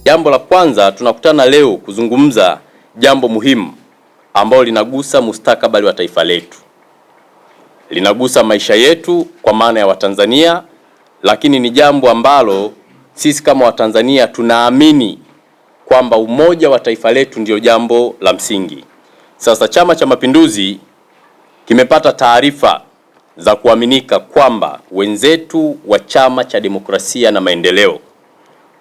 Jambo la kwanza, tunakutana leo kuzungumza jambo muhimu ambalo linagusa mustakabali wa taifa letu. Linagusa maisha yetu kwa maana ya Watanzania, lakini ni jambo ambalo sisi kama Watanzania tunaamini kwamba umoja wa taifa letu ndio jambo la msingi. Sasa Chama cha Mapinduzi kimepata taarifa za kuaminika kwamba wenzetu wa Chama cha Demokrasia na Maendeleo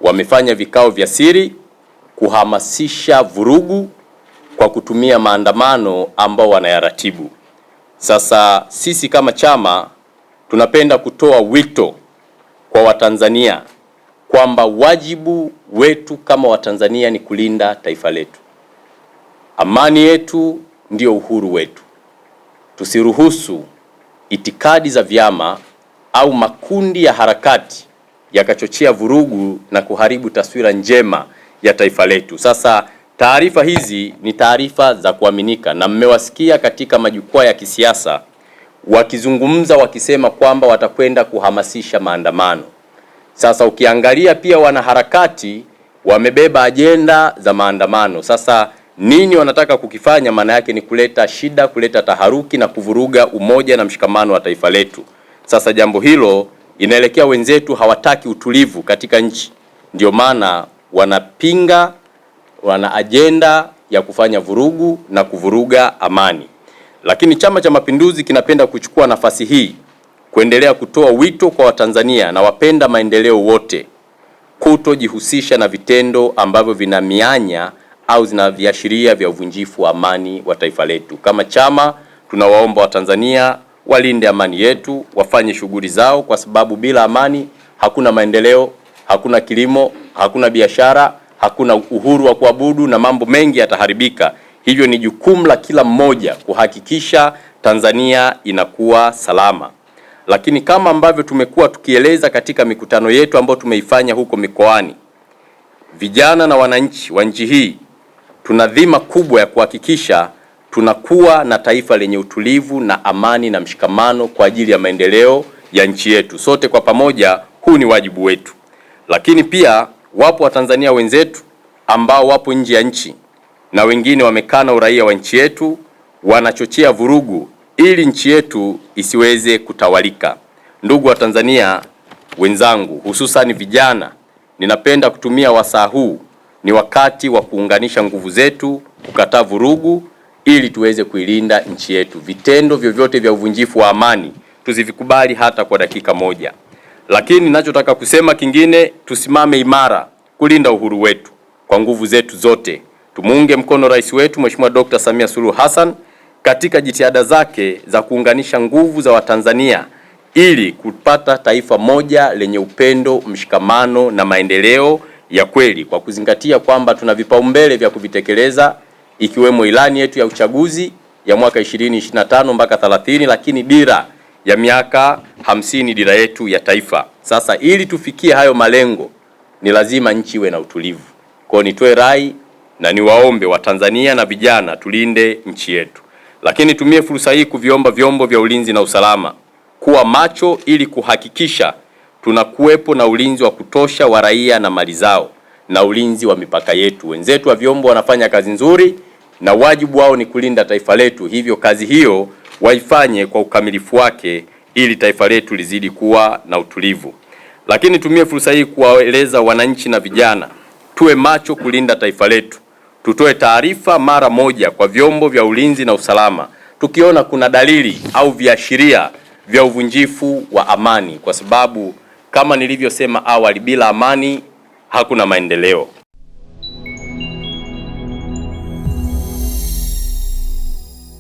wamefanya vikao vya siri kuhamasisha vurugu kwa kutumia maandamano ambao wanayaratibu. Sasa sisi kama chama tunapenda kutoa wito kwa Watanzania kwamba wajibu wetu kama Watanzania ni kulinda taifa letu. Amani yetu ndio uhuru wetu. Tusiruhusu itikadi za vyama au makundi ya harakati yakachochea vurugu na kuharibu taswira njema ya taifa letu. Sasa taarifa hizi ni taarifa za kuaminika na mmewasikia katika majukwaa ya kisiasa wakizungumza wakisema kwamba watakwenda kuhamasisha maandamano. Sasa ukiangalia pia wanaharakati wamebeba ajenda za maandamano. Sasa nini wanataka kukifanya? Maana yake ni kuleta shida, kuleta taharuki na kuvuruga umoja na mshikamano wa taifa letu. Sasa jambo hilo inaelekea wenzetu hawataki utulivu katika nchi. Ndio maana wanapinga, wana ajenda ya kufanya vurugu na kuvuruga amani. Lakini Chama cha Mapinduzi kinapenda kuchukua nafasi hii kuendelea kutoa wito kwa Watanzania na wapenda maendeleo wote kutojihusisha na vitendo ambavyo vina mianya au zina viashiria vya uvunjifu wa amani wa taifa letu. Kama chama tunawaomba Watanzania walinde amani yetu, wafanye shughuli zao, kwa sababu bila amani hakuna maendeleo, hakuna kilimo, hakuna biashara, hakuna uhuru wa kuabudu na mambo mengi yataharibika. Hivyo ni jukumu la kila mmoja kuhakikisha Tanzania inakuwa salama. Lakini kama ambavyo tumekuwa tukieleza katika mikutano yetu ambayo tumeifanya huko mikoani, vijana na wananchi wa nchi hii tuna dhima kubwa ya kuhakikisha tunakuwa na taifa lenye utulivu na amani na mshikamano kwa ajili ya maendeleo ya nchi yetu. Sote kwa pamoja, huu ni wajibu wetu. Lakini pia wapo Watanzania wenzetu ambao wapo nje ya nchi na wengine wamekana uraia wa nchi yetu, wanachochea vurugu ili nchi yetu isiweze kutawalika. Ndugu wa Tanzania wenzangu, hususan vijana, ninapenda kutumia wasaa huu, ni wakati wa kuunganisha nguvu zetu, kukataa vurugu ili tuweze kuilinda nchi yetu. Vitendo vyovyote vya uvunjifu wa amani tusivikubali hata kwa dakika moja. Lakini ninachotaka kusema kingine, tusimame imara kulinda uhuru wetu kwa nguvu zetu zote. Tumuunge mkono rais wetu Mheshimiwa Dr. Samia Suluhu Hassan katika jitihada zake za kuunganisha nguvu za Watanzania ili kupata taifa moja lenye upendo, mshikamano na maendeleo ya kweli, kwa kuzingatia kwamba tuna vipaumbele vya kuvitekeleza ikiwemo ilani yetu ya uchaguzi ya mwaka 2025 mpaka 30, lakini dira ya miaka 50, dira yetu ya taifa. Sasa ili tufikie hayo malengo ni lazima nchi iwe na utulivu. Kwa nitoe rai na niwaombe Watanzania na vijana tulinde nchi yetu. Lakini tumie fursa hii kuviomba vyombo vya ulinzi na usalama kuwa macho ili kuhakikisha tunakuwepo na ulinzi wa kutosha wa raia na mali zao na ulinzi wa mipaka yetu. Wenzetu wa vyombo wanafanya kazi nzuri na wajibu wao ni kulinda taifa letu. Hivyo kazi hiyo waifanye kwa ukamilifu wake ili taifa letu lizidi kuwa na utulivu. Lakini tumie fursa hii kuwaeleza wananchi na vijana tuwe macho kulinda taifa letu. Tutoe taarifa mara moja kwa vyombo vya ulinzi na usalama tukiona kuna dalili au viashiria vya uvunjifu wa amani, kwa sababu kama nilivyosema awali, bila amani hakuna maendeleo.